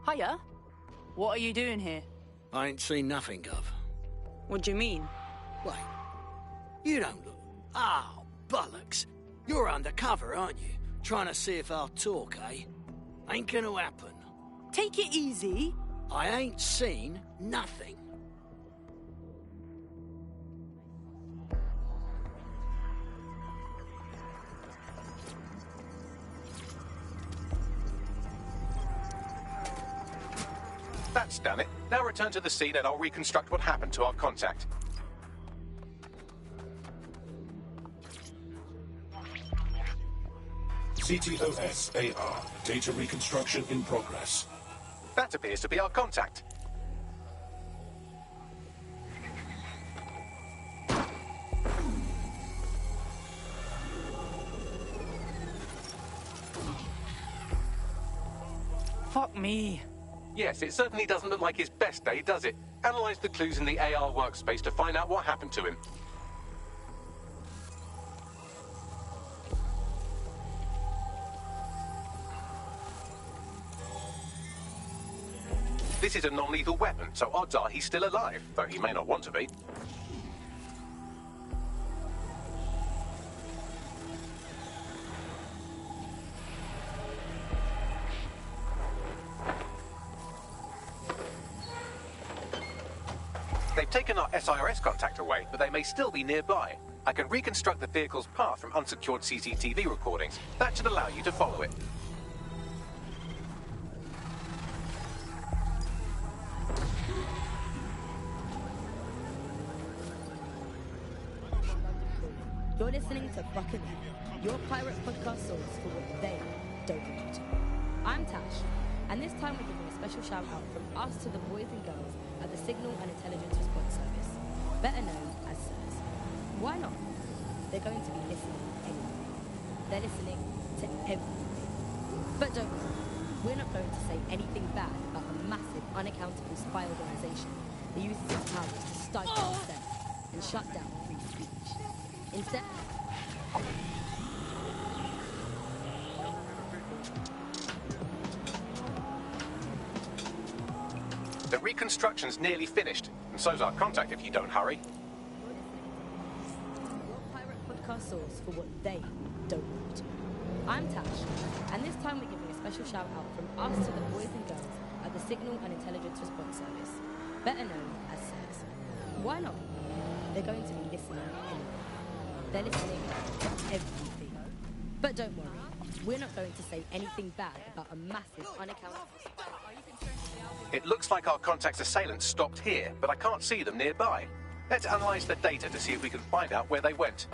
Hiya. What are you doing here? I ain't seen nothing, Gov. What do you mean? Wait. You don't look... Oh, bollocks. You're undercover, aren't you? Trying to see if I'll talk, eh? Ain't gonna happen. Take it easy. I ain't seen nothing. That's done it. Now return to the scene and I'll reconstruct what happened to our contact. CTOS-AR. Data reconstruction in progress. That appears to be our contact. Fuck me. Yes, it certainly doesn't look like his best day, does it? Analyze the clues in the AR workspace to find out what happened to him. This is a non-lethal weapon, so odds are he's still alive, though he may not want to be. They've taken our SIRS contact away, but they may still be nearby. I can reconstruct the vehicle's path from unsecured CCTV recordings. That should allow you to follow it. You're listening to Fucking your pirate podcast source for what they don't want. I'm Tash, and this time we're giving a special shout out from us to the boys and girls at the Signal and Intelligence Response Service, better known as SIRS. Why not? They're going to be listening anyway. They're listening to everything. But don't worry, we're not going to say anything bad about a massive, unaccountable spy organisation that uses its powers to stifle dissent and shut down free speech. Instead... The reconstruction's nearly finished, and so's our contact if you don't hurry. Your pirate podcast source for what they don't want. I'm Tash, and this time we're giving a special shout out from us to the boys and girls at the Signal and Intelligence Response Service, better known as SIRS. Why not? They're going to be listening anyway. They're listening to everything. But don't worry, we're not going to say anything bad about a massive, unaccountable spy. It looks like our contact's assailants stopped here, but I can't see them nearby. Let's analyze the data to see if we can find out where they went.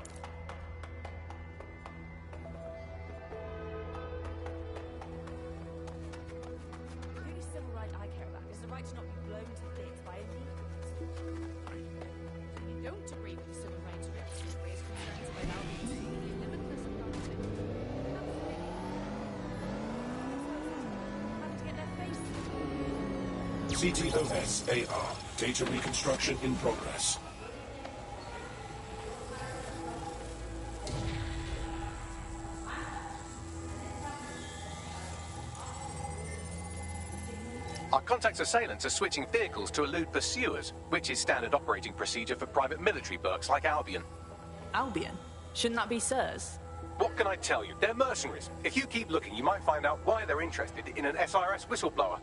The only civil right I care about is the right to not be blown to bits by illegals. You don't agree with the civil rights rights to raise concerns about Albion's limitless advancement. Having to get their faces. CTOS-AR. Data reconstruction in progress. Our contact's assailants are switching vehicles to elude pursuers, which is standard operating procedure for private military burks like Albion. Albion? Shouldn't that be SIRS? What can I tell you? They're mercenaries. If you keep looking, you might find out why they're interested in an SIRS whistleblower.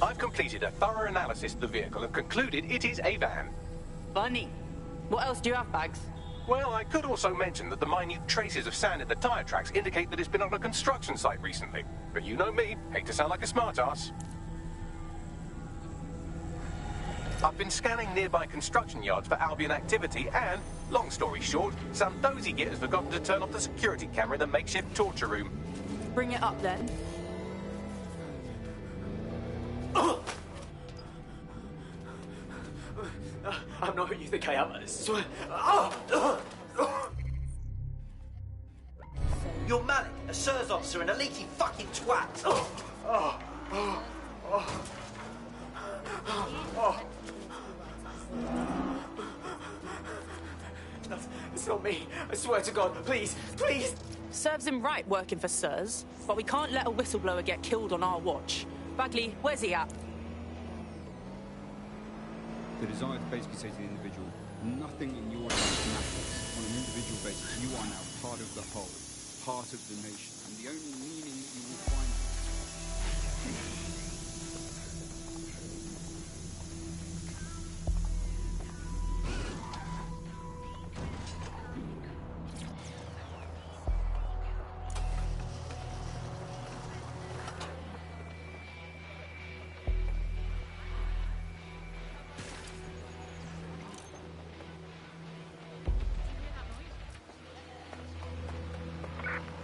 I've completed a thorough analysis of the vehicle and concluded it is a van. Funny. What else do you have, Bags? Well, I could also mention that the minute traces of sand in the tire tracks indicate that it's been on a construction site recently. But you know me, hate to sound like a smartass. I've been scanning nearby construction yards for Albion activity and, long story short, some dozy git has forgotten to turn off the security camera in the makeshift torture room. Bring it up then. I'm not who you think I am, I swear. You're Malik, a SIRS officer and a leaky fucking twat. It's not me. I swear to God. Please, please. Serves him right working for SIRS, but we can't let a whistleblower get killed on our watch. Bagley, where's he at? The desire to basically say to the individual, nothing in your life matters. On an individual basis, you are now part of the whole, part of the nation, and the only meaning that you will find...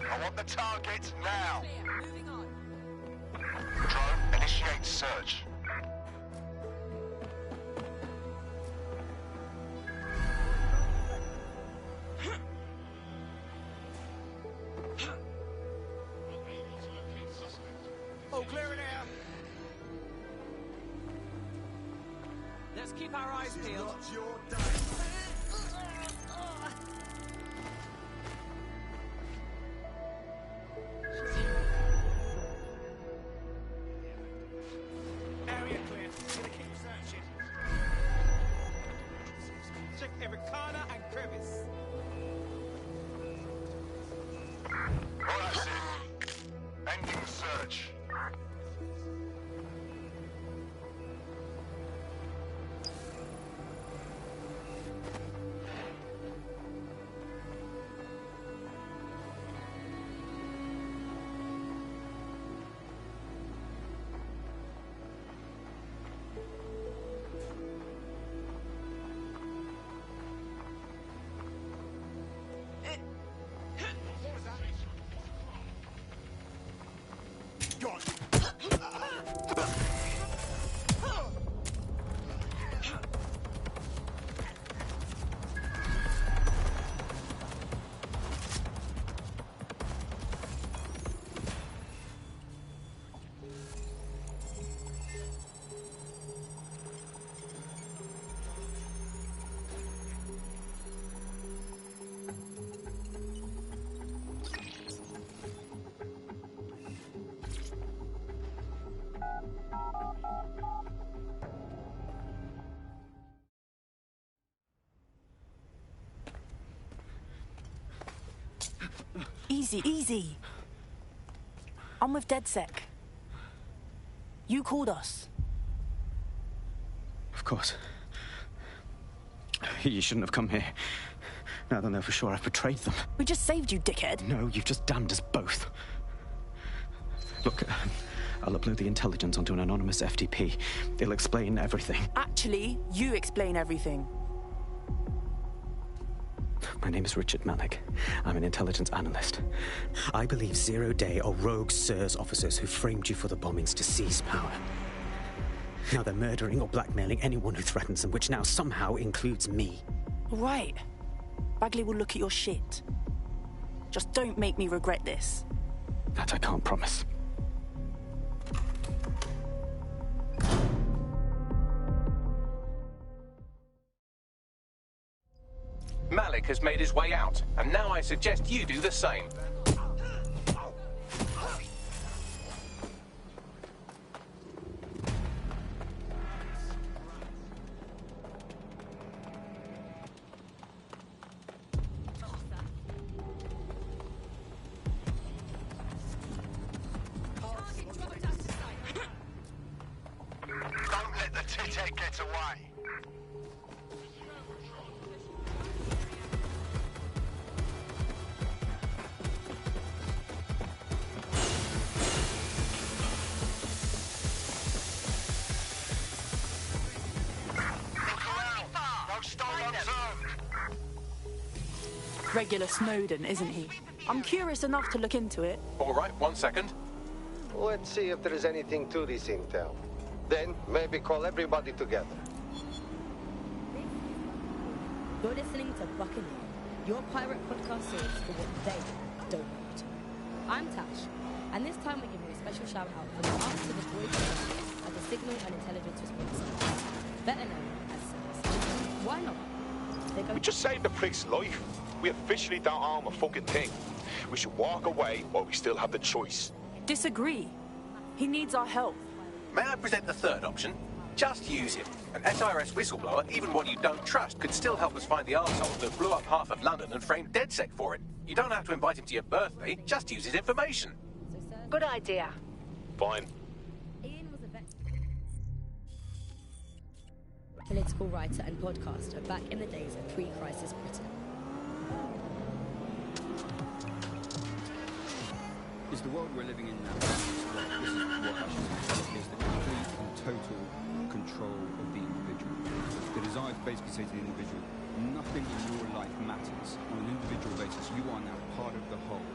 I want the target now. Moving on. Drone, initiate search. All clear in here. Let's keep our eyes peeled. Not your day. Area clear. Gonna keep searching. Check every corner and crevice. All right, Sid. Ending search. Easy, easy. I'm with DedSec. You called us. Of course. You shouldn't have come here. Now they'll know for sure I've betrayed them. We just saved you, dickhead. No, you've just damned us both. Look, I'll upload the intelligence onto an anonymous FTP. It'll explain everything. Actually, you explain everything. My name is Richard Malik. I'm an intelligence analyst. I believe Zero Day are rogue SIRS officers who framed you for the bombings to seize power. Now they're murdering or blackmailing anyone who threatens them, which now somehow includes me. Right. Bagley will look at your shit. Just don't make me regret this. That I can't promise. Malik has made his way out, and now I suggest you do the same. Don't let the tithead get away. Regular Snowden, isn't he? I'm curious enough to look into it. All right, 1 second. Let's see if there is anything to this intel. Then maybe call everybody together. You're listening to Buccaneer, your pirate podcast source for what they don't want to know. I'm Tash, and this time we're giving you a special shout out from us to the boys and girls at the Signal and Intelligence Response Center, better known as SIRS. Why not? We just saved the prick's life. We officially don't own a fucking thing. We should walk away while we still have the choice. Disagree. He needs our help. May I present the third option? Just use him. An SRS whistleblower, even one you don't trust, could still help us find the arsehole that blew up half of London and framed DedSec for it. You don't have to invite him to your birthday, just use his information. Good idea. Fine. Ian was a political writer and podcaster back in the days of pre-crisis Britain. Is the world we're living in now, this is what I should say, is the complete and total control of the individual. The desire to basically say to the individual, nothing in your life matters. On an individual basis, you are now part of the whole,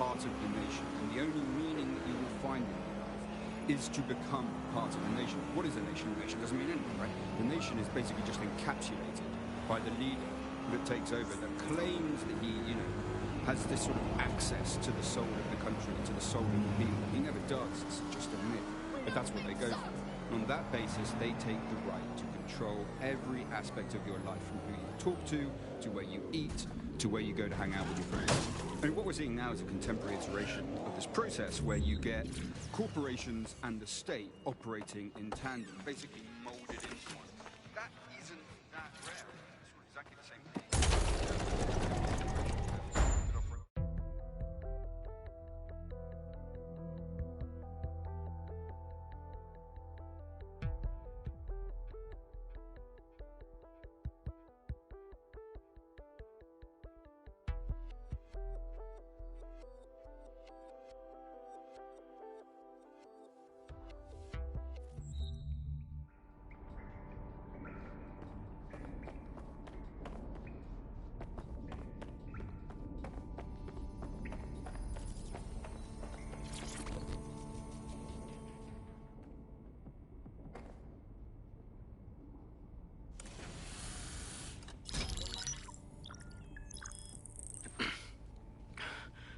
part of the nation. And the only meaning that you will find in your life is to become part of the nation. What is a nation? A nation doesn't mean anything, right? The nation is basically just encapsulated by the leader that takes over, that claims that he, has this sort of access to the soul of the country, to the soul of the people. He never does, it's just a myth. But that's what they go for. And on that basis, they take the right to control every aspect of your life, from who you talk to where you eat, to where you go to hang out with your friends. And what we're seeing now is a contemporary iteration of this process where you get corporations and the state operating in tandem, basically molded into one. That isn't that rare. It's exactly the same thing.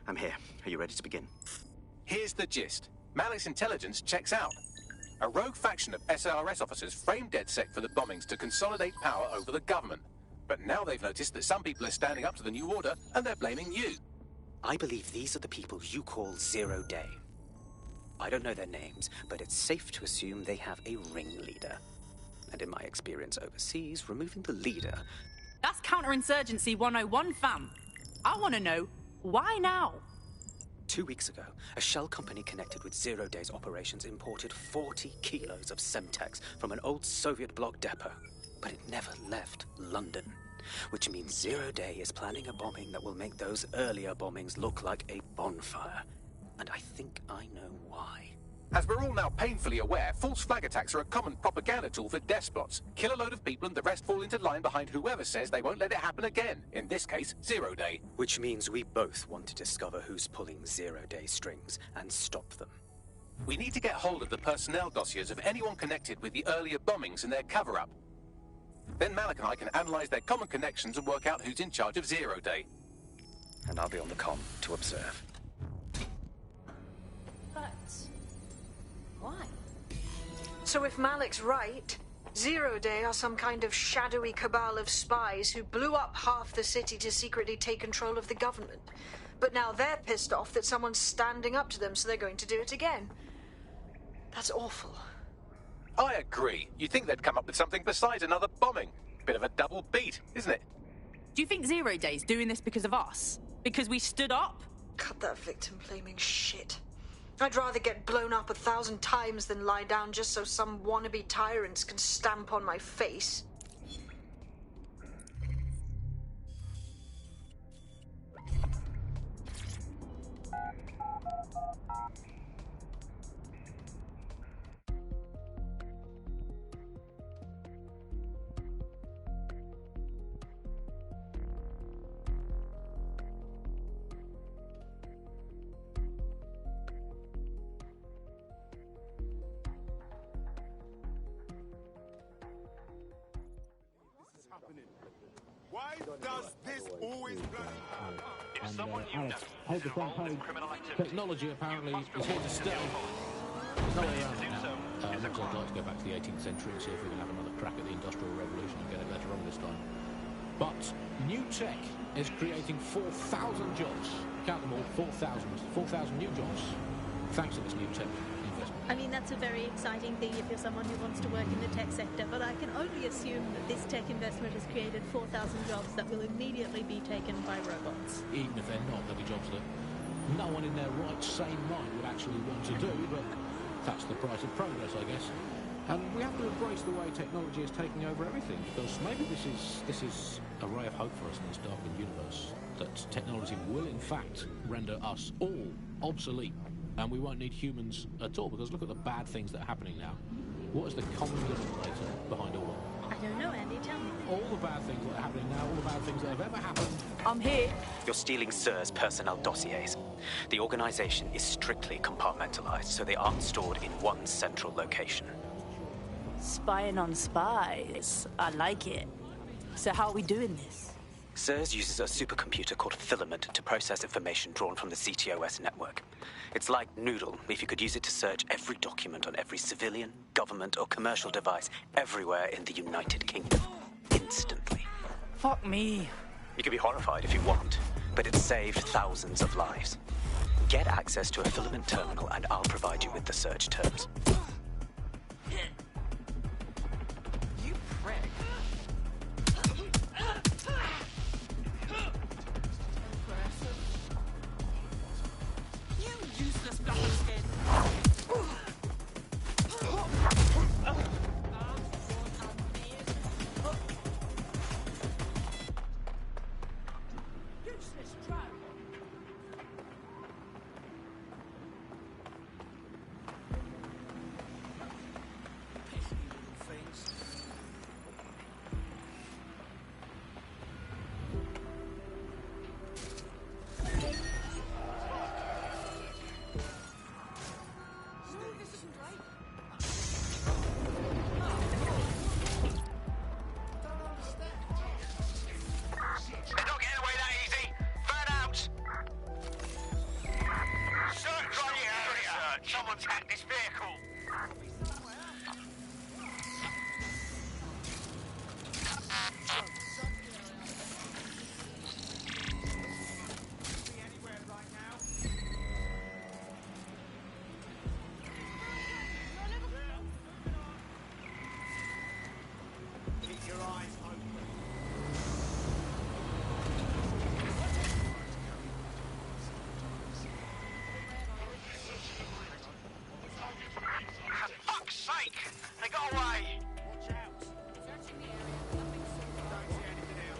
I'm here. Are you ready to begin? Here's the gist. Malik's intelligence checks out. A rogue faction of SRS officers framed DedSec for the bombings to consolidate power over the government. But now they've noticed that some people are standing up to the new order, and they're blaming you. I believe these are the people you call Zero Day. I don't know their names, but it's safe to assume they have a ringleader. And in my experience overseas, removing the leader... That's counterinsurgency 101, fam. I want to know, why now? 2 weeks ago, a shell company connected with Zero Day's operations imported 40 kilos of Semtex from an old Soviet bloc depot. But it never left London, which means Zero Day is planning a bombing that will make those earlier bombings look like a bonfire. And I think I know why. As we're all now painfully aware, false flag attacks are a common propaganda tool for despots. Kill a load of people and the rest fall into line behind whoever says they won't let it happen again. In this case, Zero Day. Which means we both want to discover who's pulling Zero Day strings and stop them. We need to get hold of the personnel dossiers of anyone connected with the earlier bombings and their cover-up. Then Malik and I can analyze their common connections and work out who's in charge of Zero Day. And I'll be on the comm to observe. But why? So if Malik's right, Zero Day are some kind of shadowy cabal of spies who blew up half the city to secretly take control of the government. But now they're pissed off that someone's standing up to them, so they're going to do it again. That's awful. I agree. You'd think they'd come up with something besides another bombing. Bit of a double beat, isn't it? Do you think Zero Day's doing this because of us? Because we stood up? Cut that victim-blaming shit. I'd rather get blown up 1,000 times than lie down just so some wannabe tyrants can stamp on my face. Why does this always And Alex, hold the front page. Technology apparently is here to stay. There's no way around it now. Much I'd like to go back to the 18th century and see if we can have another crack at the Industrial Revolution and get it later on this time. But new tech is creating 4,000 jobs. Count them all, 4,000. 4,000 new jobs, thanks to this new tech investment. I mean, that's a very exciting thing if you're someone who wants to work in the tech sector, but I can only assume that this tech investment has created 4,000 jobs that will immediately be taken by robots. Even if they're not, they'll be jobs that no one in their right, sane mind would actually want to do, but that's the price of progress, I guess. And we have to embrace the way technology is taking over everything, because maybe this is a ray of hope for us in this darkened universe, that technology will in fact render us all obsolete, and we won't need humans at all, because look at the bad things that are happening now. What is the common denominator behind all of them? I don't know, Andy, tell me. All the bad things that are happening now, all the bad things that have ever happened. I'm here. You're stealing SIR's personnel dossiers. The organization is strictly compartmentalized, so they aren't stored in one central location. Spying on spies. I like it. So how are we doing this? SIRS uses a supercomputer called Filament to process information drawn from the CTOS network. It's like Noodle if you could use it to search every document on every civilian, government, or commercial device everywhere in the United Kingdom. Instantly. Fuck me. You can be horrified if you want, but it's saved thousands of lives. Get access to a Filament terminal and I'll provide you with the search terms. You prick. You useless bastard. Useless drone. Someone's hacked this vehicle. Keep your eyes open. For fuck's sake! They got away! Watch out! Searching the area. Nothing so far. Don't see anything else.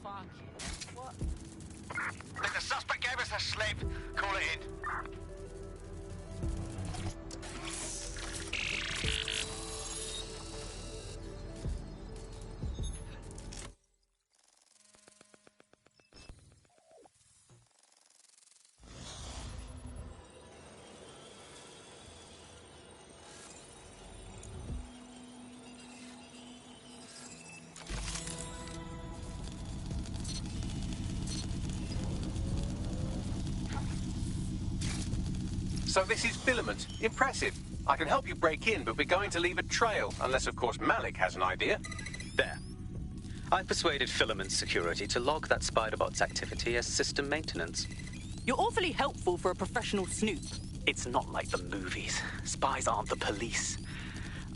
Fuck. What? If the suspect gave us a slip, call it in. So this is Filament. Impressive. I can help you break in, but we're going to leave a trail, unless, of course, Malik has an idea. There. I've persuaded Filament Security to log that Spiderbot's activity as system maintenance. You're awfully helpful for a professional snoop. It's not like the movies. Spies aren't the police.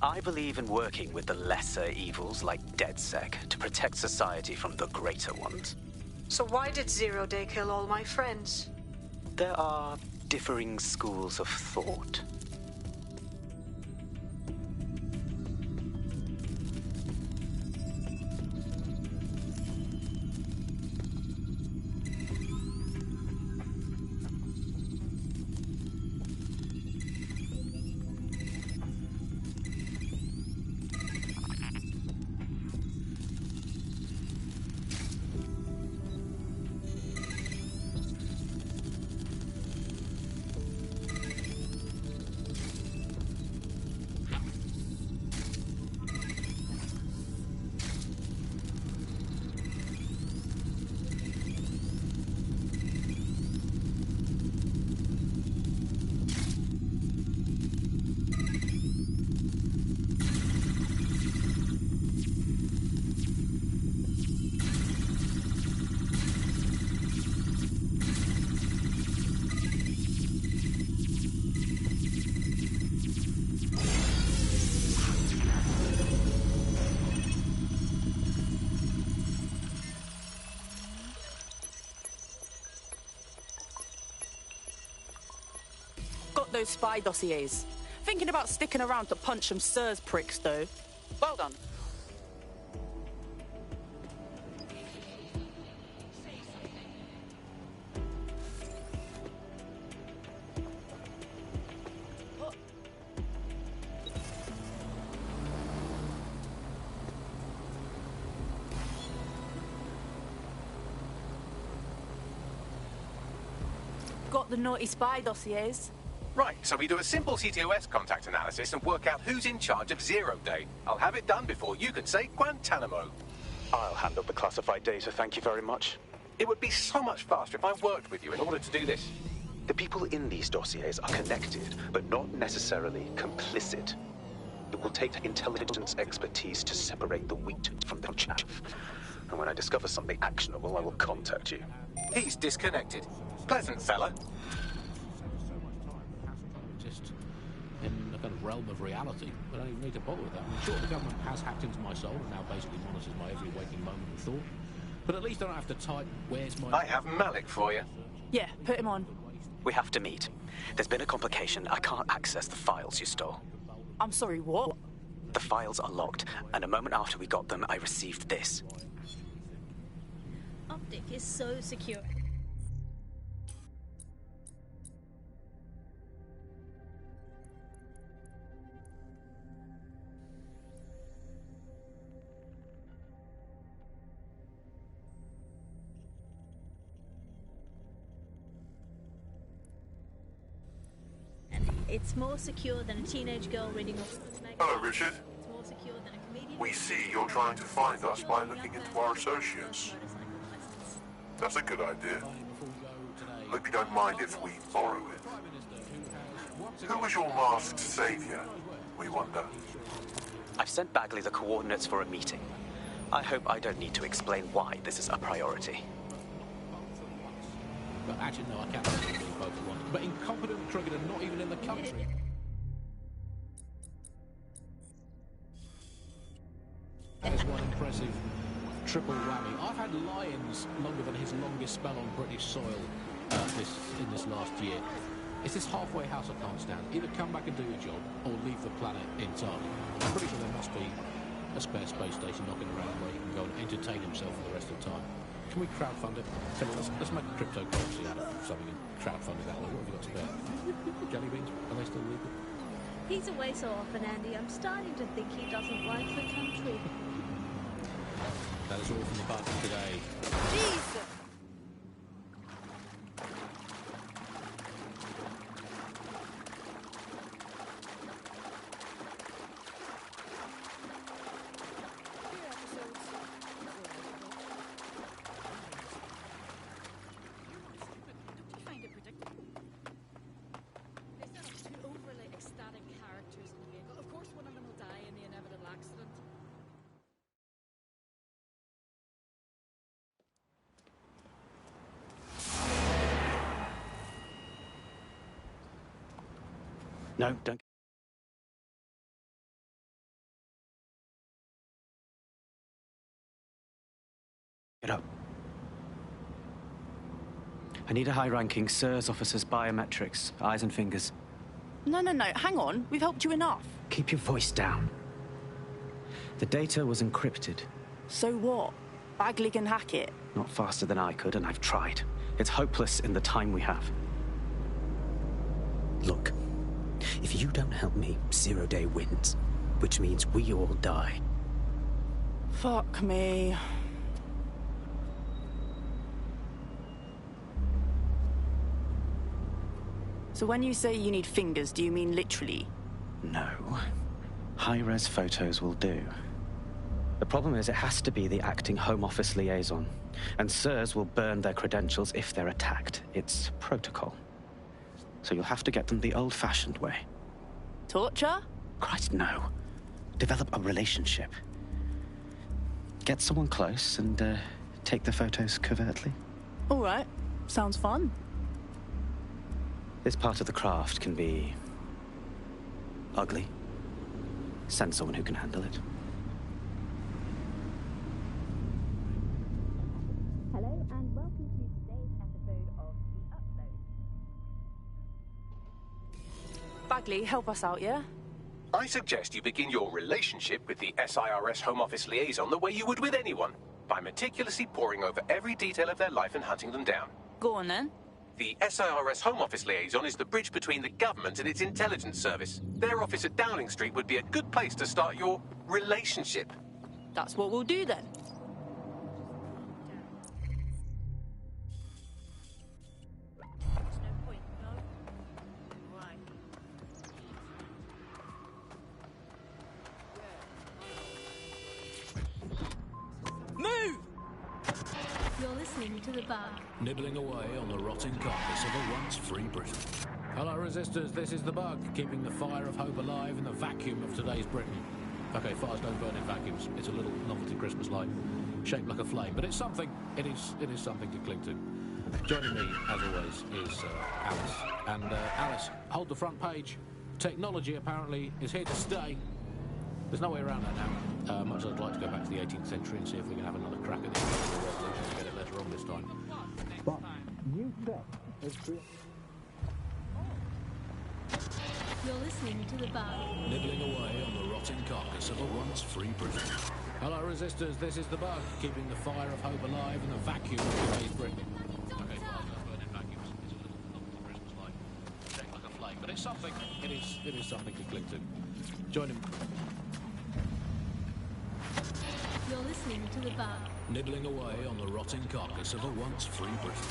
I believe in working with the lesser evils like DedSec to protect society from the greater ones. So why did Zero Day kill all my friends? There are differing schools of thought. those spy dossiers. Thinking about sticking around to punch some SIRS pricks, though. Well done. Got the naughty spy dossiers. Right, so we do a simple CTOS contact analysis and work out who's in charge of Zero Day. I'll have it done before you can say Guantanamo. I'll handle the classified data, thank you very much. It would be so much faster if I worked with you in order to do this. The people in these dossiers are connected, but not necessarily complicit. It will take intelligence expertise to separate the wheat from the chaff. And when I discover something actionable, I will contact you. He's disconnected. Pleasant fella. Just in a kind of realm of reality. I don't even need to bother with that. I mean, sure, the government has hacked into my soul and now basically monitors my every waking moment and thought. But at least I don't have to type, where's my... I have Malik for you. Yeah, put him on. We have to meet. There's been a complication. I can't access the files you stole. I'm sorry, what? The files are locked, and a moment after we got them, I received this. Optic is so secure. It's more secure than a teenage girl reading a woman's magazine. Hello, Richard. It's more secure than a comedian. We see you're trying to find us by looking into our associates. That's a good idea. Hope you don't mind if we borrow it. Who was your masked savior, we wonder? I've sent Bagley the coordinates for a meeting. I hope I don't need to explain why this is a priority. But actually, no, I can't really do both at once. But incompetent cricketer, not even in the country. There's one impressive triple whammy. I've had Lions longer than his longest spell on British soil in this last year. It's this halfway house I can't stand. Either come back and do your job, or leave the planet entirely. I'm pretty sure there must be a spare space station knocking around where you can go and entertain himself for the rest of the time. Can we crowdfund it? Tell me, let's make a cryptocurrency out of something and crowdfund it that way. What have you got spare? Jelly beans? Are they still legal? He's away so often, Andy. I'm starting to think he doesn't like the country. That is all from the budget today. Jesus! No, don't. Get up. I need a high-ranking SIRS officer's biometrics, eyes and fingers. No, hang on. We've helped you enough. Keep your voice down. The data was encrypted. So what? Bagley can hack it. Not faster than I could, and I've tried. It's hopeless in the time we have. Look, if you don't help me, Zero Day wins, which means we all die. Fuck me. So when you say you need fingers, do you mean literally? No. High-res photos will do. The problem is it has to be the acting Home Office liaison, and SIRS will burn their credentials if they're attacked. It's protocol. So you'll have to get them the old-fashioned way. Torture? Christ, no. Develop a relationship. Get someone close and take the photos covertly. All right. Sounds fun. This part of the craft can be ugly. Send someone who can handle it. Hello and welcome to today's episode of The Upload. Bagley, help us out, yeah? I suggest you begin your relationship with the SIRS Home Office liaison the way you would with anyone, by meticulously poring over every detail of their life and hunting them down. Go on, then. The SIRS Home Office liaison is the bridge between the government and its intelligence service. Their office at Downing Street would be a good place to start your relationship. That's what we'll do, then. Move! You're listening to The Bug. Nibbling away on the rotting carcass of a once free Britain. Hello, resistors. This is The Bug, keeping the fire of hope alive in the vacuum of today's Britain. Okay, fires don't burn in vacuums. It's a little novelty Christmas light, shaped like a flame, but it's something. It is something to cling to. Joining me, as always, is Alice. And Alice, hold the front page. Technology apparently is here to stay. There's no way around that now. Much as I'd like to go back to the 18th century and see if we can have another crack at the Industrial Revolution and get it later on this time. But new tech is You're listening to The Bug. nibbling away on the rotting carcass of a once free Britain. Hello, resistors. This is The Bug, keeping the fire of hope alive in the vacuum of today's Britain. Okay, fires don't burn in vacuums. It's a little novelty Christmas light, shaped like a flame, but it's something. It is something to cling to. Join him. You're listening to The Bug. Nibbling away on the rotting carcass of a once free Britain.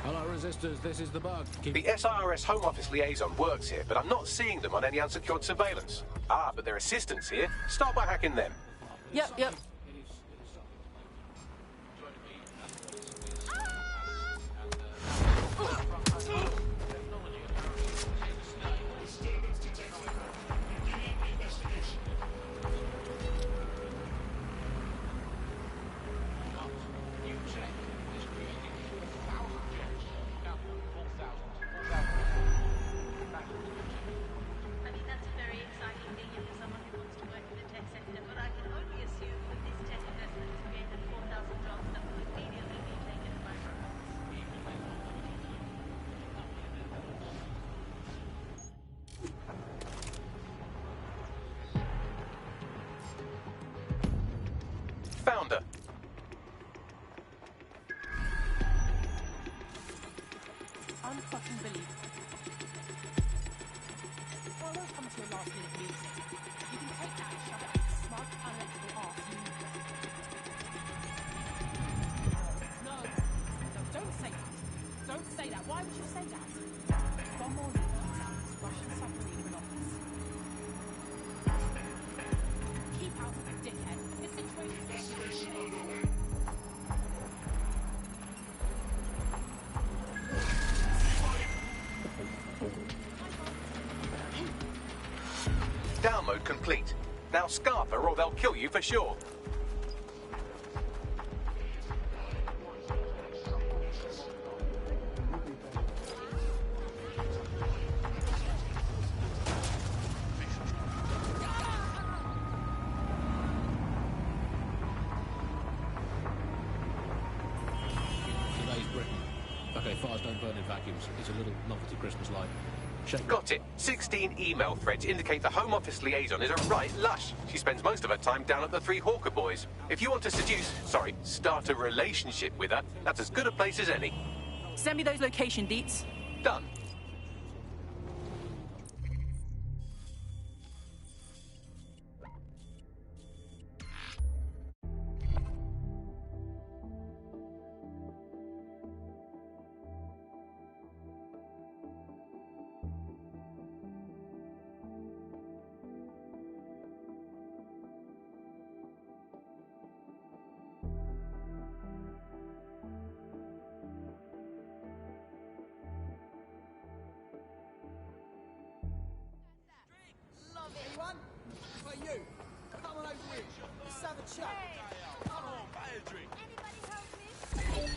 Hello, resistors. This is The Bug. The SIRS Home Office liaison works here, but I'm not seeing them on any unsecured surveillance. Ah, but their assistants here. Start by hacking them. Yep. Found her. Unfucking believable. Well, don't come to your last minute meeting. You can take that and shove it up your smug, unelectable arse. No, don't say that. Don't say that. Why would you say that? One more lead comes out of this Russian submarine in office. Keep out of it, dickhead. This situation is Download complete. Now scarf her or they'll kill you for sure. Today's Britain. Okay, fires don't burn in vacuums. It's a little novelty Christmas light. Got it. 16 email threads indicate the Home Office liaison is a right lush. She spends most of her time down at the Three Hawker Boys. If you want to start a relationship with her, that's as good a place as any. Send me those location deets. Done. Anyone? Hey, you. Come on over here. Let's have a chat. Come on, buy a drink. Anybody help me?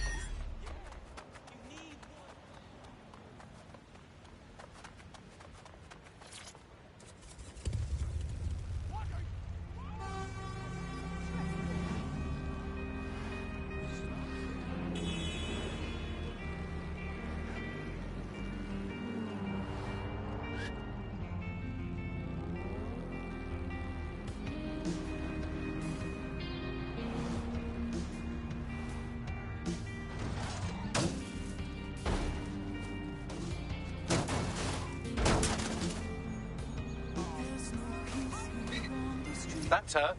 That's her.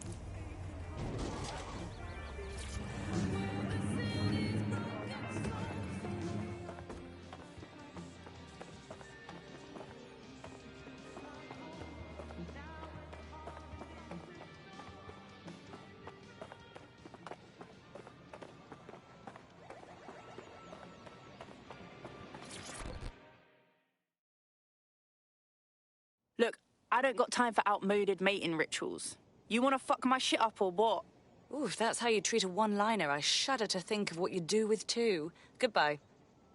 Look, I don't got time for outmoded mating rituals. You want to fuck my shit up or what? Ooh, if that's how you treat a one-liner, I shudder to think of what you do with two. Goodbye.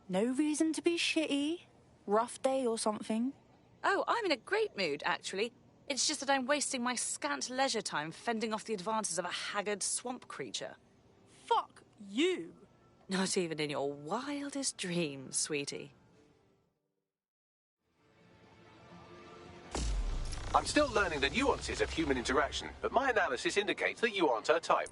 No reason to be shitty. Rough day or something. Oh, I'm in a great mood, actually. It's just that I'm wasting my scant leisure time fending off the advances of a haggard swamp creature. Fuck you. Not even in your wildest dreams, sweetie. I'm still learning the nuances of human interaction, but my analysis indicates that you aren't her type.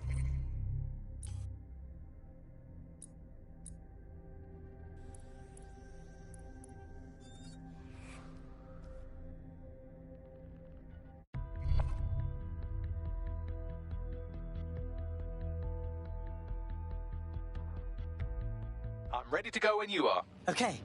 I'm ready to go when you are. Okay.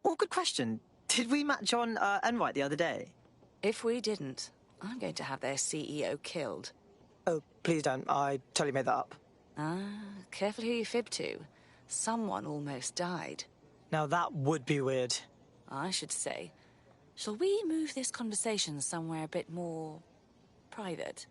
Awkward question. Did we match on Enright the other day? If we didn't, I'm going to have their CEO killed. Oh, please don't. I totally made that up. Ah, careful who you fib to. Someone almost died. Now that would be weird. I should say. Shall we move this conversation somewhere a bit more private?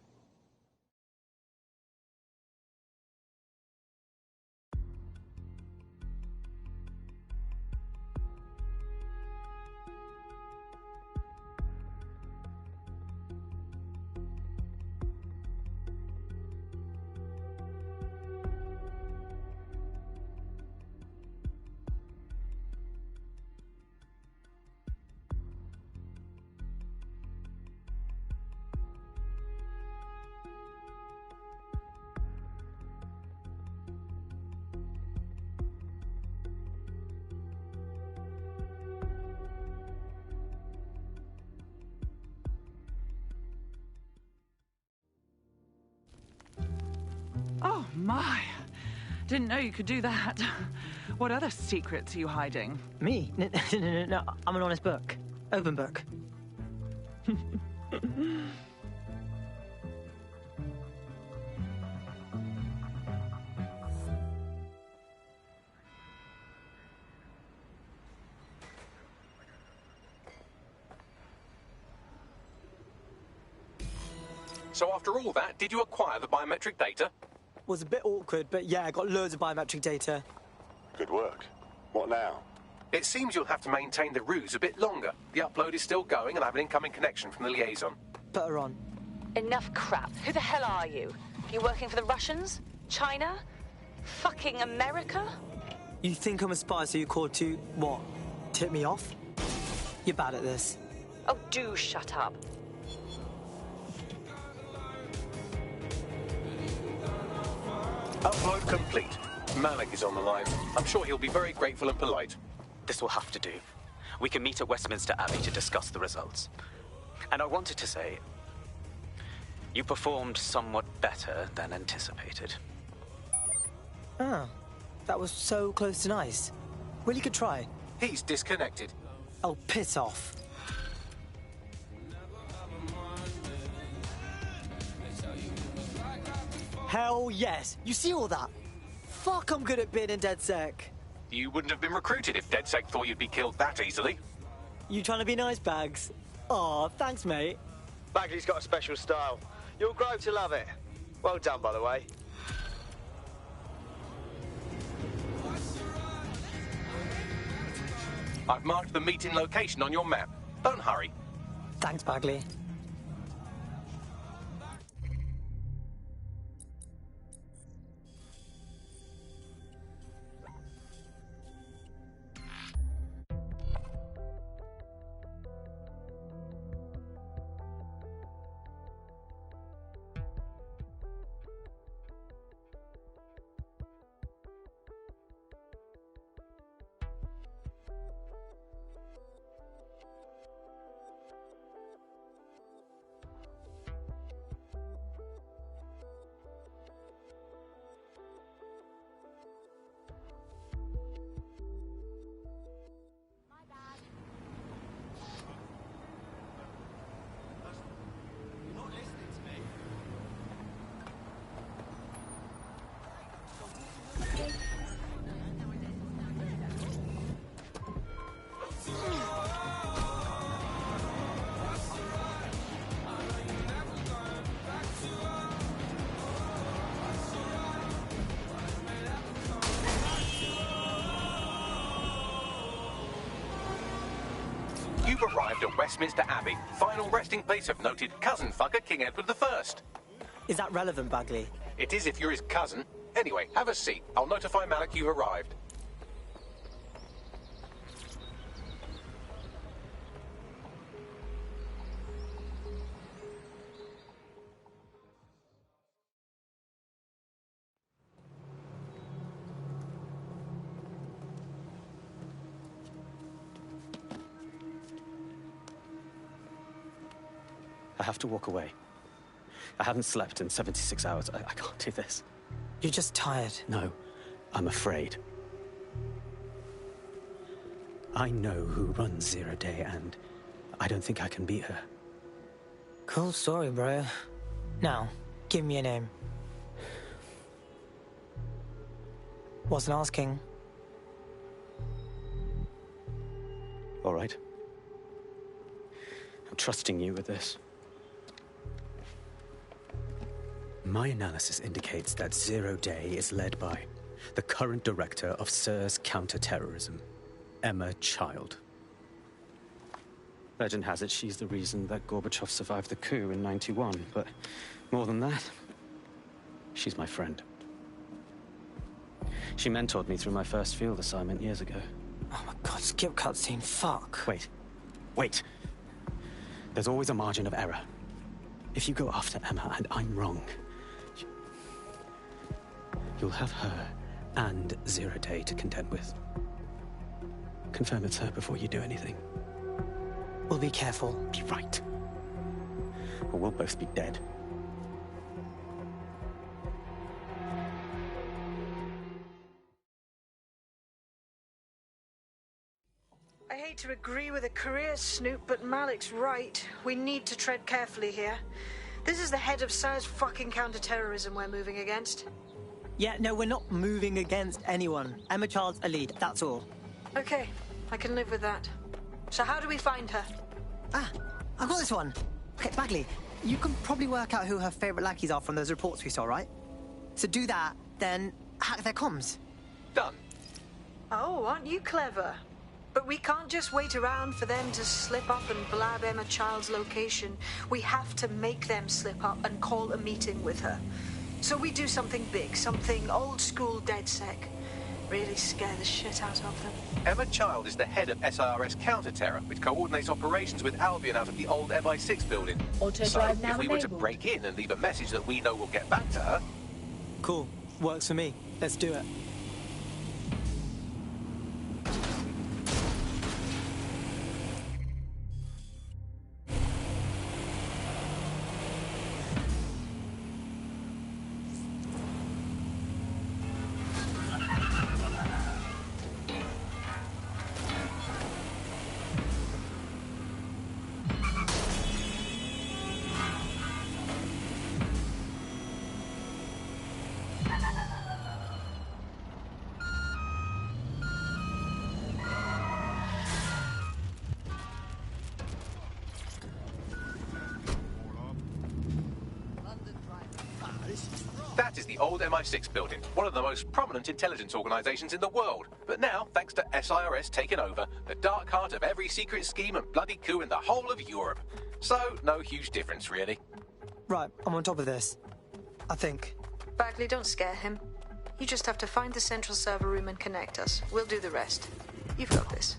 Oh, my. Didn't know you could do that. What other secrets are you hiding? Me? No. I'm an honest book. Open book. So after all that, did you acquire the biometric data? Was a bit awkward, but yeah, I got loads of biometric data. Good work. What now? It seems you'll have to maintain the ruse a bit longer. The upload is still going and I have an incoming connection from the liaison. Put her on. Enough crap. Who the hell are you? You working for the Russians? China? Fucking America? You think I'm a spy, so you called to, what, tip me off? You're bad at this. Oh, do shut up. Upload complete. Malik is on the line. I'm sure he'll be very grateful and polite. This will have to do. We can meet at Westminster Abbey to discuss the results. And I wanted to say, you performed somewhat better than anticipated. Ah, that was so close to nice. Really could try. He's disconnected. Oh, piss off. Hell yes. You see all that? Fuck, I'm good at being in DedSec. You wouldn't have been recruited if DedSec thought you'd be killed that easily. You trying to be nice, Bags? Aw, thanks, mate. Bagley's got a special style. You'll grow to love it. Well done, by the way. I've marked the meeting location on your map. Don't hurry. Thanks, Bagley. You've arrived at Westminster Abbey, final resting place of noted cousin fucker King Edward I. Is that relevant, Bagley? It is if you're his cousin. Anyway, have a seat. I'll notify Malik you've arrived. I have to walk away. I haven't slept in 76 hours. I can't do this. You're just tired. No, I'm afraid. I know who runs Zero Day, and I don't think I can beat her. Cool story, bro. Now, give me a name. Wasn't asking. All right. I'm trusting you with this. My analysis indicates that Zero Day is led by the current director of SIRS counter-terrorism, Emma Child. Legend has it she's the reason that Gorbachev survived the coup in '91, but more than that, she's my friend. She mentored me through my first field assignment years ago. Oh my god, skip cutscene, fuck. Wait. There's always a margin of error. If you go after Emma and I'm wrong, you'll have her and Zero Day to contend with. Confirm it's her before you do anything. We'll be careful. Be right. Or we'll both be dead. I hate to agree with a career snoop, but Malik's right. We need to tread carefully here. This is the head of SIRS fucking counter-terrorism we're moving against. Yeah, no, we're not moving against anyone. Emma Child's a lead, that's all. Okay, I can live with that. So how do we find her? I've got this one. Okay, Bagley, you can probably work out who her favourite lackeys are from those reports we saw, right? So do that, then hack their comms. Done. Oh, aren't you clever? But we can't just wait around for them to slip up and blab Emma Child's location. We have to make them slip up and call a meeting with her. So we do something big, something old-school DedSec. Really scare the shit out of them. Emma Child is the head of SIRS counter-terror, which coordinates operations with Albion out of the old MI6 building. So, if we were to break in and leave a message that we know will get back to her... Cool. Works for me. Let's do it. That is the old MI6 building, one of the most prominent intelligence organizations in the world. But now, thanks to SIRS taking over, the dark heart of every secret scheme and bloody coup in the whole of Europe. So, no huge difference, really. Right, I'm on top of this. I think. Bagley, don't scare him. You just have to find the central server room and connect us. We'll do the rest. You've got this.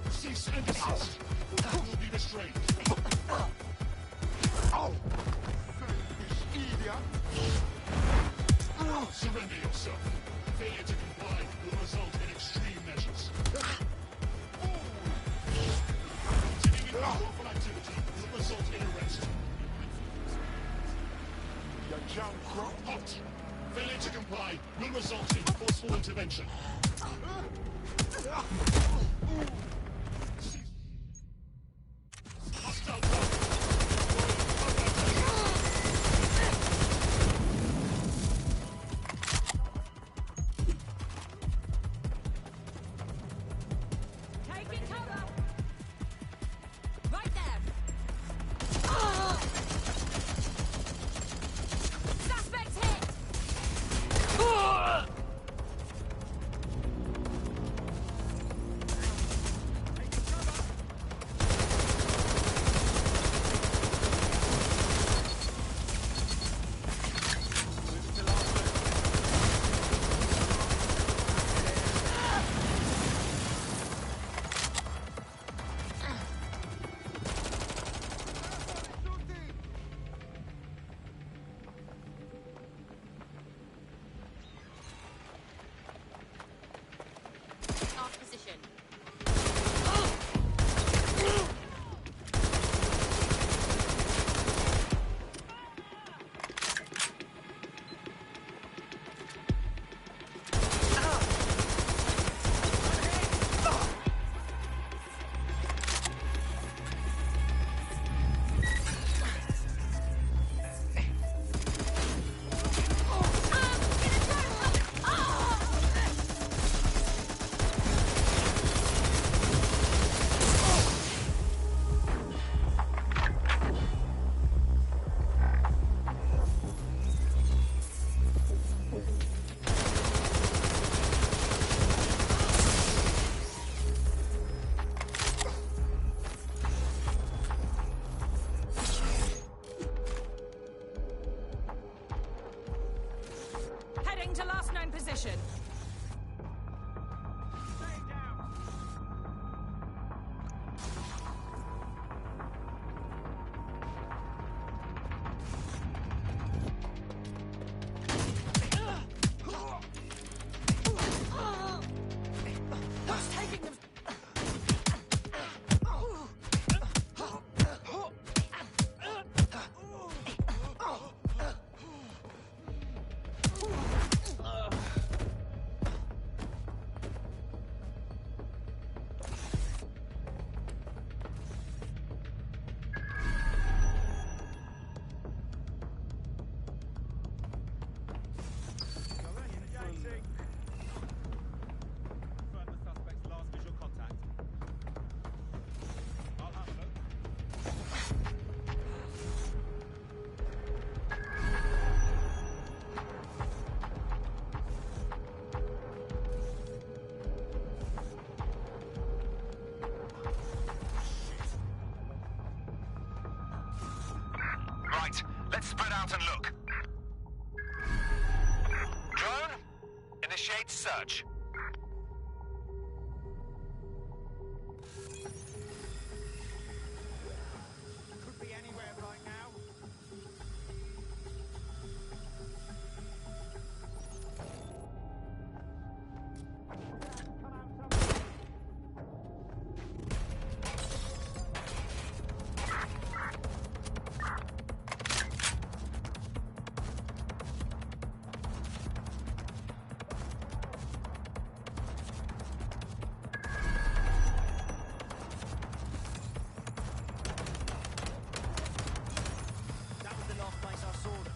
Cease and desist. You will be restrained. Surrender yourself. Failure to comply will result in extreme measures. Continuing unlawful activity will result in arrest. Hot. Failure to comply will result in forceful intervention. Let's spread out and look. Drone, initiate search. Could be anywhere right now. That was the last place I saw them.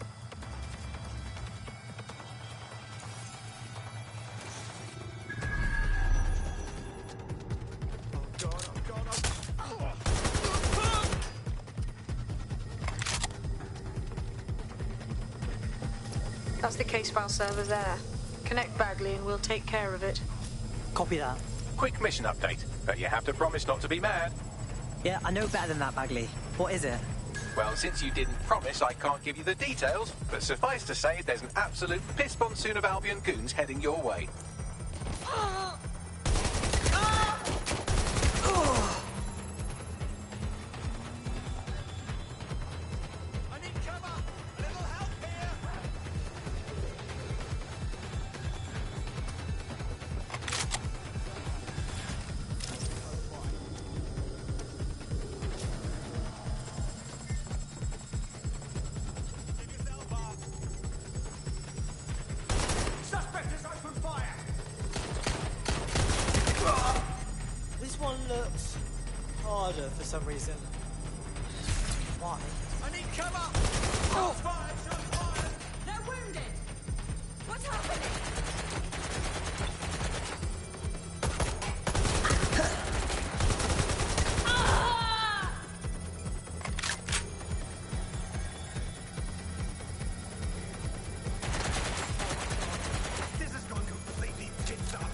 That's the case file server there. Connect Bagley and we'll take care of it. Copy that. Quick mission update, but you have to promise not to be mad. Yeah, I know better than that, Bagley. What is it? Well, since you didn't promise, I can't give you the details, but suffice to say there's an absolute piss monsoon of Albion goons heading your way. I need cover! A little help here! Give yourself up! Suspect has opened fire! This one looks harder for some reason. Why? I need cover! Shots fired! Shots fired! They're wounded! What's happening? This has gone completely tits up!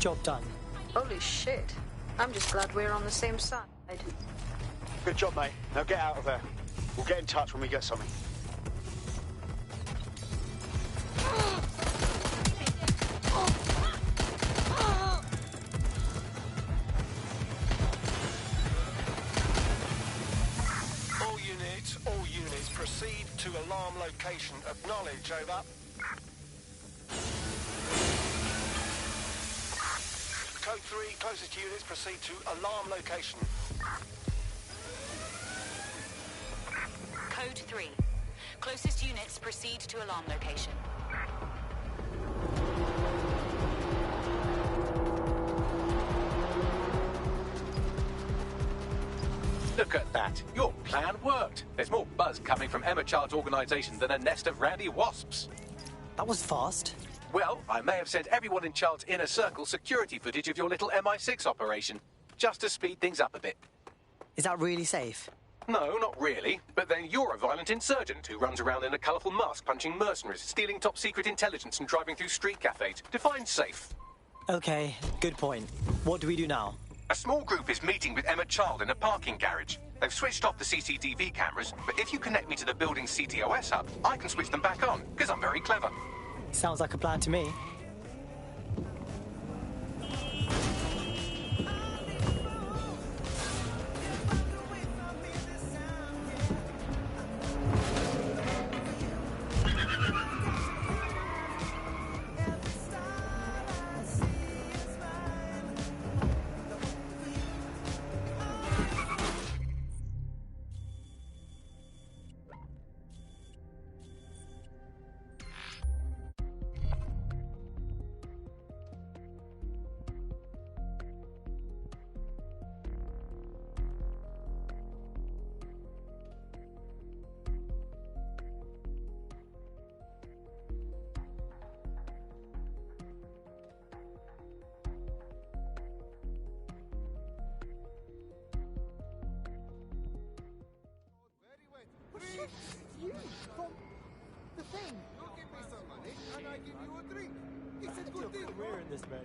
Job done. Holy shit. I'm just glad we're on the same side. Good job, mate. Now get out of there. We'll get in touch when we get something. All units, proceed to alarm location. Acknowledge, over. Code 3, closest units, proceed to alarm location. Code 3. Closest units proceed to alarm location. Look at that. Your plan worked. There's more buzz coming from Emma Child's organisation than a nest of randy wasps. That was fast. Well, I may have sent everyone in Child's inner circle security footage of your little MI6 operation, just to speed things up a bit. Is that really safe? No, not really. But then you're a violent insurgent who runs around in a colourful mask punching mercenaries, stealing top-secret intelligence and driving through street cafes. Define safe. Okay, good point. What do we do now? A small group is meeting with Emma Child in a parking garage. They've switched off the CCTV cameras, but if you connect me to the building's CTOS hub, I can switch them back on, because I'm very clever. Sounds like a plan to me. You from the thing. You give me some money and I give you a drink. It's a good deal. Career in this, man.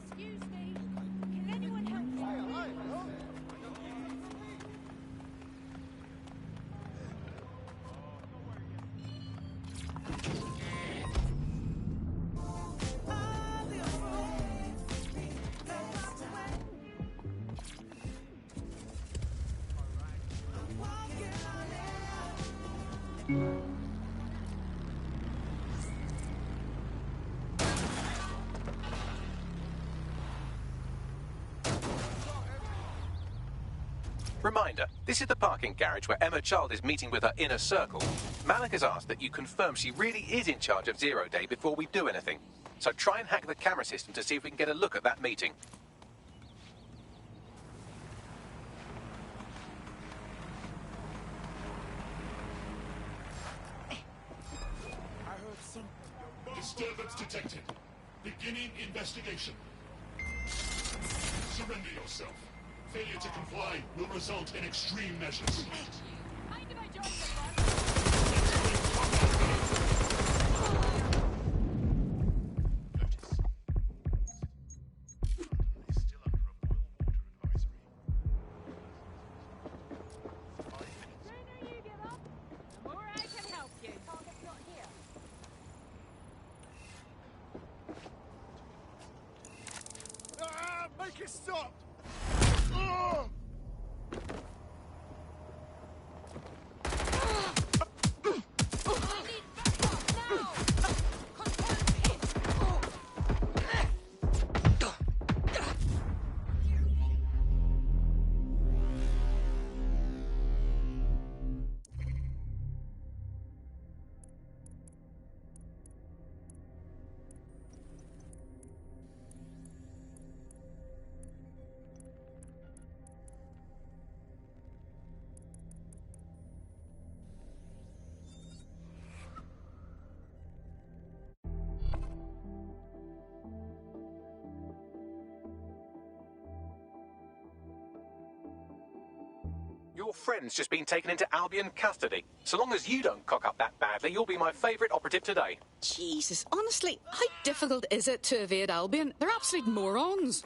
Excuse me. Can anyone help me? Reminder, this is the parking garage where Emma Child is meeting with her inner circle. Malik has asked that you confirm she really is in charge of Zero Day before we do anything. So try and hack the camera system to see if we can get a look at that meeting. Disturbance detected. Beginning investigation. Surrender yourself. Failure to comply will result in extreme measures. Make it stop! Your friend's just been taken into Albion custody. So long as you don't cock up that badly, you'll be my favourite operative today. Jesus, honestly, how difficult is it to evade Albion? They're absolute morons.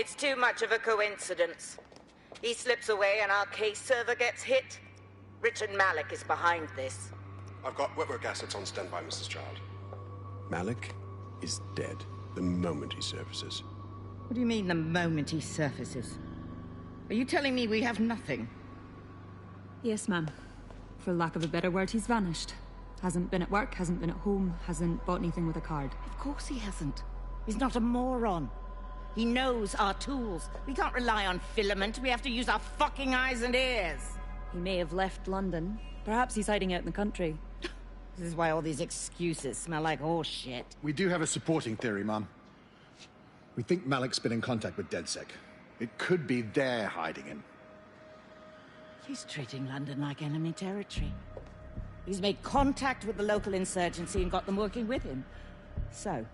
It's too much of a coincidence. He slips away and our case server gets hit. Richard Malik is behind this. I've got wetwork assets on standby, Mrs. Child. Malik is dead the moment he surfaces. What do you mean, the moment he surfaces? Are you telling me we have nothing? Yes, ma'am. For lack of a better word, he's vanished. Hasn't been at work, hasn't been at home, hasn't bought anything with a card. Of course he hasn't. He's not a moron. He knows our tools. We can't rely on filament. We have to use our fucking eyes and ears. He may have left London. Perhaps he's hiding out in the country. This is why all these excuses smell like horse shit. We do have a supporting theory, Mum. We think Malik's been in contact with DedSec. It could be they're hiding him. He's treating London like enemy territory. He's made contact with the local insurgency and got them working with him. So,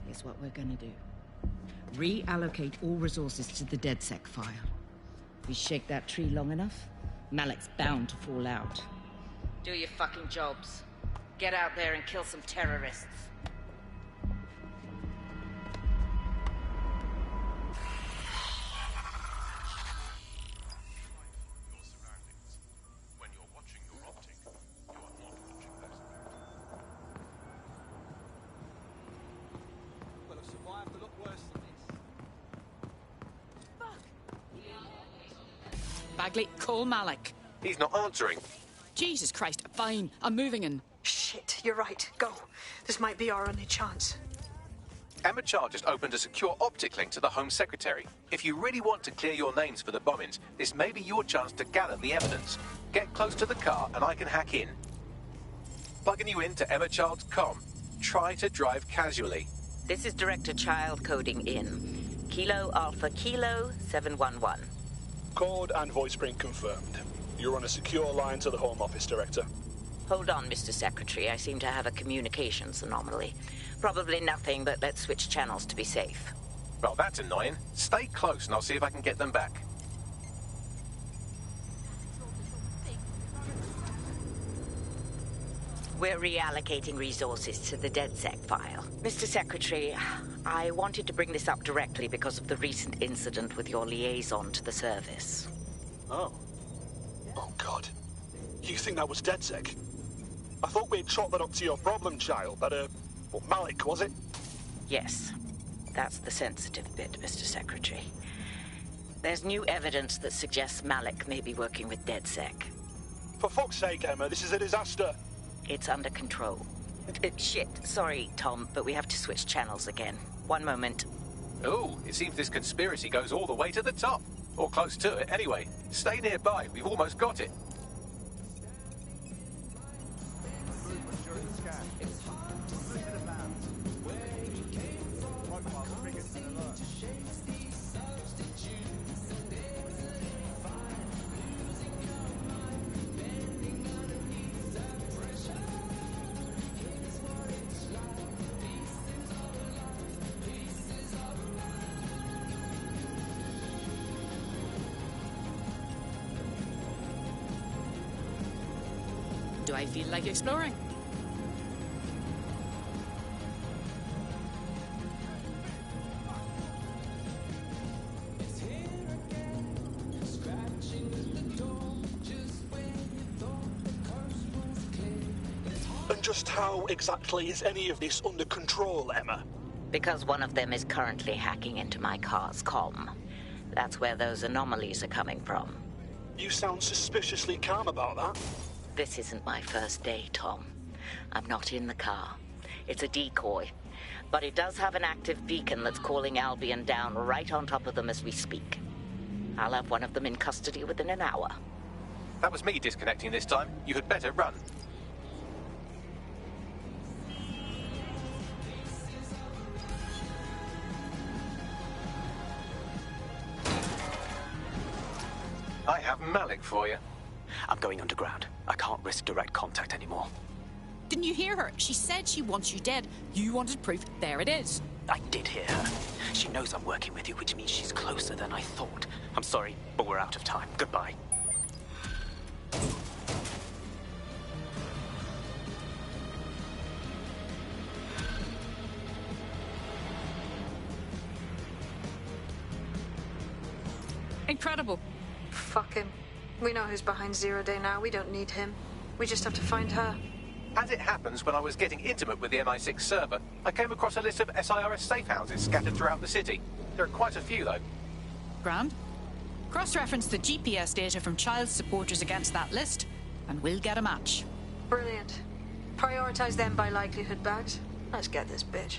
here's what we're gonna do. Reallocate all resources to the DedSec file. We shake that tree long enough, Malik's bound to fall out. Do your fucking jobs. Get out there and kill some terrorists. Well, I've survived a lot worse than this. Bagley, call Malik. He's not answering. Jesus Christ, fine. I'm moving in. Shit, you're right. Go. This might be our only chance. Emma Child just opened a secure optic link to the Home Secretary. If you really want to clear your names for the bombings, this may be your chance to gather the evidence. Get close to the car and I can hack in. Plugging you into Emma Child's comm. Try to drive casually. This is Director Child coding in. Kilo Alpha Kilo 711. Code and voice print confirmed. You're on a secure line to the Home Office, Director. Hold on, Mr. Secretary. I seem to have a communications anomaly. Probably nothing, but let's switch channels to be safe. Well, that's annoying. Stay close and I'll see if I can get them back. We're reallocating resources to the DedSec file. Mr. Secretary, I wanted to bring this up directly because of the recent incident with your liaison to the service. Oh. Oh, God. You think that was DedSec? I thought we'd chalk that up to your problem child, that, Malik, was it? Yes. That's the sensitive bit, Mr. Secretary. There's new evidence that suggests Malik may be working with DedSec. For fuck's sake, Emma, this is a disaster. It's under control. Shit, sorry, Tom, but we have to switch channels again. One moment. Oh, it seems this conspiracy goes all the way to the top. Or close to it, anyway. Stay nearby, we've almost got it. Do I feel like exploring? And just how exactly is any of this under control, Emma? Because one of them is currently hacking into my car's comm. That's where those anomalies are coming from. You sound suspiciously calm about that. This isn't my first day, Tom. I'm not in the car. It's a decoy. But it does have an active beacon that's calling Albion down right on top of them as we speak. I'll have one of them in custody within an hour. That was me disconnecting this time. You had better run. I have Malik for you. I'm going underground. I can't risk direct contact anymore. Didn't you hear her? She said she wants you dead. You wanted proof. There it is. I did hear her. She knows I'm working with you, which means she's closer than I thought. I'm sorry, but we're out of time. Goodbye. Incredible. Fuck him. We know who's behind Zero Day now. We don't need him. We just have to find her. As it happens, when I was getting intimate with the MI6 server, I came across a list of SIRS safe houses scattered throughout the city. There are quite a few, though. Grand. Cross-reference the GPS data from child supporters against that list, and we'll get a match. Brilliant. Prioritize them by likelihood, Bags. Let's get this bitch.